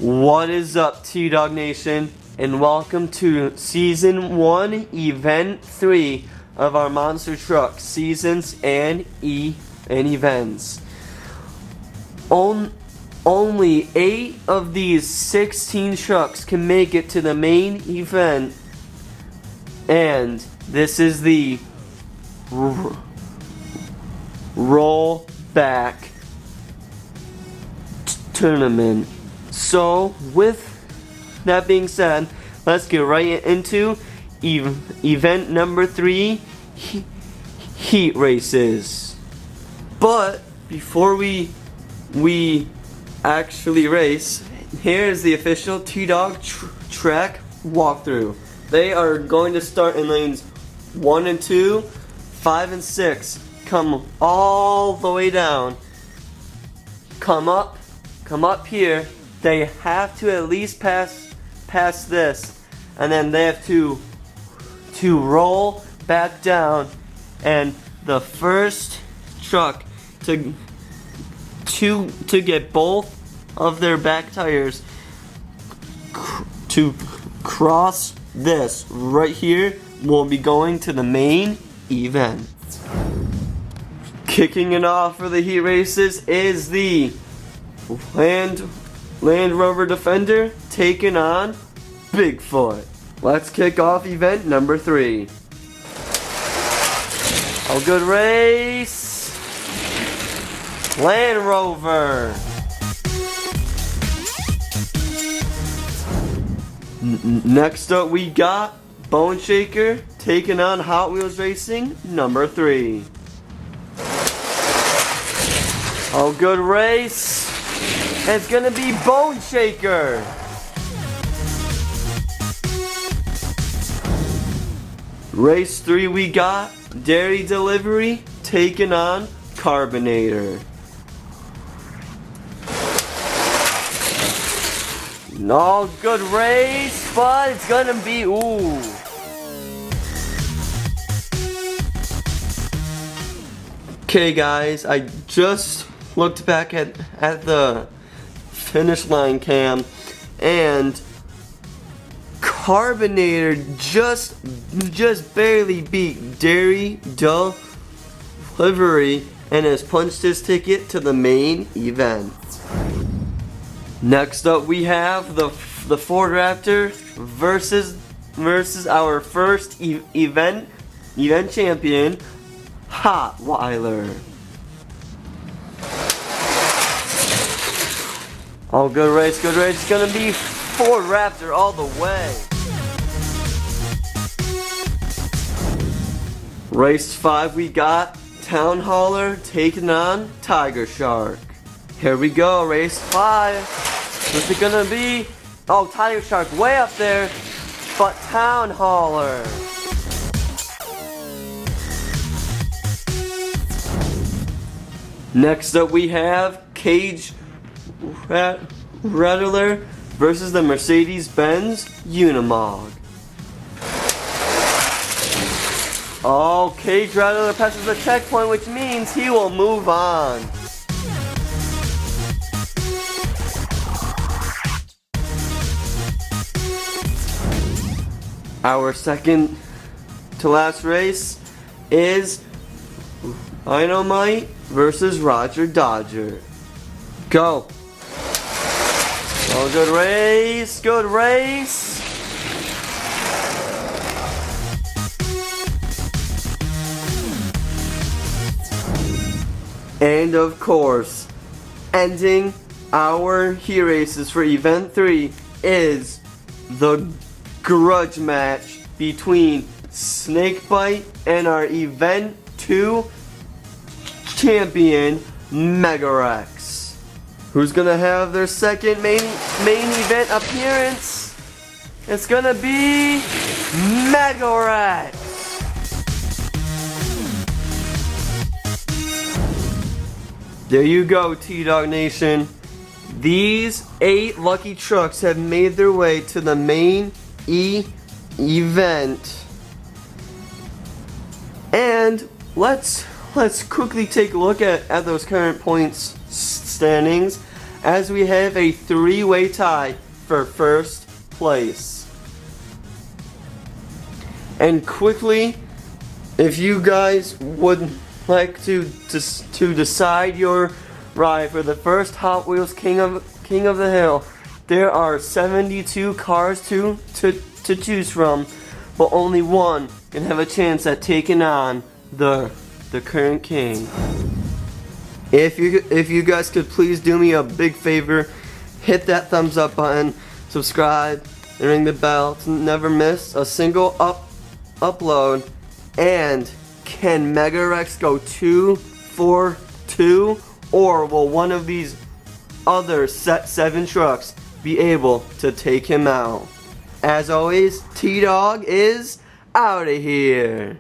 What is up, T-Dog Nation, and welcome to Season 1, Event 3 of our Monster Truck Seasons and Events. Only 8 of these 16 trucks can make it to the main event, and this is the rollback tournament. So, with that being said, let's get right into event number 3, heat races. But before we actually race, here is the official T-Dog track walkthrough. They are going to start in lanes 1 and 2, 5 and 6, come all the way down, come up here. They have to at least pass this, and then they have to roll back down, and the first truck to get both of their back tires to cross this right here will be going to the main event. Kicking it off for the heat races is the Land Rover Defender taking on Bigfoot. Let's kick off event number 3. A good race. Land Rover. Next up we got Bone Shaker taking on Hot Wheels Racing number 3. Oh, good race. It's gonna be Bone Shaker. Race 3 we got Dairy Delivery taking on Carbinator. No, good race, but it's gonna be Okay guys, I just looked back at the finish line cam, and Carbinator just barely beat Dairy Delivery and has punched his ticket to the main event. Next up we have the Ford Raptor versus our first event champion, Hotweiler. Oh, good race, good race. It's gonna be Ford Raptor all the way. Race 5 we got Town Hauler taking on Tiger Shark. Here we go, race 5. What's it gonna be? Oh, Tiger Shark way up there, but Town Hauler. Next up we have Cage Rattler versus the Mercedes-Benz Unimog. Oh, Cage Rattler passes the checkpoint, which means he will move on. Our second to last race is Dynamite versus Roger Dodger. Go. Oh, good race, good race. And of course, ending our heat races for event 3 is the grudge match between Snakebite and our event 2 champion, Megarex. Who's gonna have their second main event appearance? It's gonna be Megarex. There you go, T-Dog Nation. These 8 lucky trucks have made their way to the main event. And let's quickly take a look at those current points standings. as we have a three-way tie for first place. And quickly, if you guys would like to decide your ride for the first Hot Wheels King of the Hill, there are 72 cars to choose from, but only one can have a chance at taking on the current king. If you guys could please do me a big favor, hit that thumbs up button, subscribe, and ring the bell to never miss a single upload. And can Mega Rex go 2-for-2, or will one of these other 7 trucks be able to take him out? As always, T-Dog is out of here.